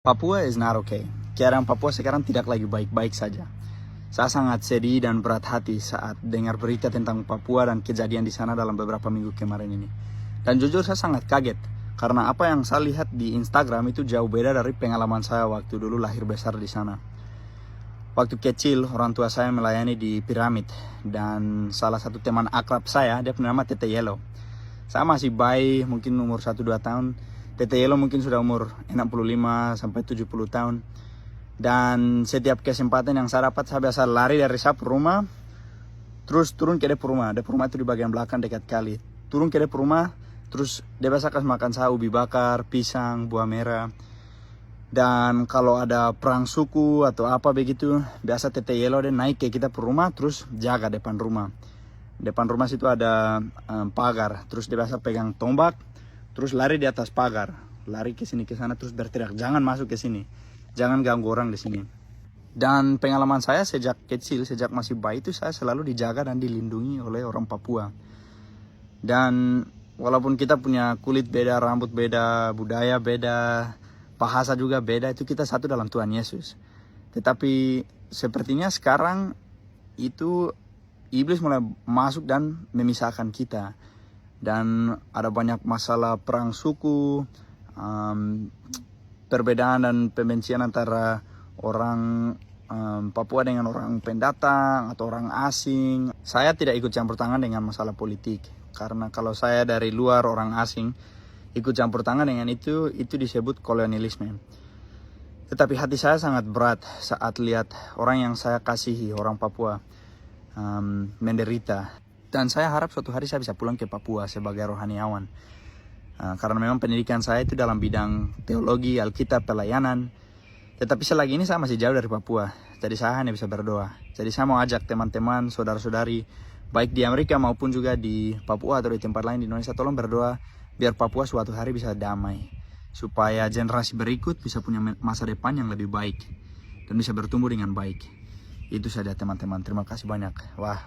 Papua is not okay. Keadaan Papua sekarang tidak lagi baik-baik saja. Saya sangat sedih dan berat hati saat dengar berita tentang Papua dan kejadian di sana dalam beberapa minggu kemarin ini. Dan jujur saya sangat kaget, karena apa yang saya lihat di Instagram itu jauh beda dari pengalaman saya waktu dulu lahir besar di sana. Waktu kecil, orang tua saya melayani di piramid, dan salah satu teman akrab saya, dia bernama Tete Yellow. Saya masih bayi, mungkin umur 1-2 tahun. Tete Yellow mungkin sudah umur 65 sampai 70 tahun. Dan setiap kesempatan yang saya dapat, saya biasa lari dari saya rumah, terus turun ke dia rumah. Dia rumah itu di bagian belakang dekat kali. Turun ke dia rumah, terus dia biasa kasih makan saya ubi bakar, pisang, buah merah. Dan kalau ada perang suku atau apa begitu, biasa Tete Yellow dia naik ke kita rumah, terus jaga depan rumah. Depan rumah situ ada pagar, terus dia biasa pegang tombak, terus lari di atas pagar, lari ke sini ke sana, terus berteriak, jangan masuk ke sini, jangan ganggu orang di sini. Dan pengalaman saya sejak kecil, sejak masih bayi itu saya selalu dijaga dan dilindungi oleh orang Papua. Dan walaupun kita punya kulit beda, rambut beda, budaya beda, bahasa juga beda, itu kita satu dalam Tuhan Yesus. Tetapi sepertinya sekarang itu iblis mulai masuk dan memisahkan kita. Dan ada banyak masalah perang suku, perbedaan dan pembencian antara orang Papua dengan orang pendatang atau orang asing. Saya tidak ikut campur tangan dengan masalah politik, karena kalau saya dari luar, orang asing ikut campur tangan dengan itu disebut kolonialisme. Tetapi hati saya sangat berat saat lihat orang yang saya kasihi, orang Papua, menderita. Dan saya harap suatu hari saya bisa pulang ke Papua sebagai rohaniawan. Karena memang pendidikan saya itu dalam bidang teologi, Alkitab, pelayanan. Tetapi selagi ini saya masih jauh dari Papua. Jadi saya hanya bisa berdoa. Jadi saya mau ajak teman-teman, saudara-saudari, baik di Amerika maupun juga di Papua atau di tempat lain di Indonesia, tolong berdoa biar Papua suatu hari bisa damai. Supaya generasi berikut bisa punya masa depan yang lebih baik. Dan bisa bertumbuh dengan baik. Itu saja teman-teman. Terima kasih banyak. Wah.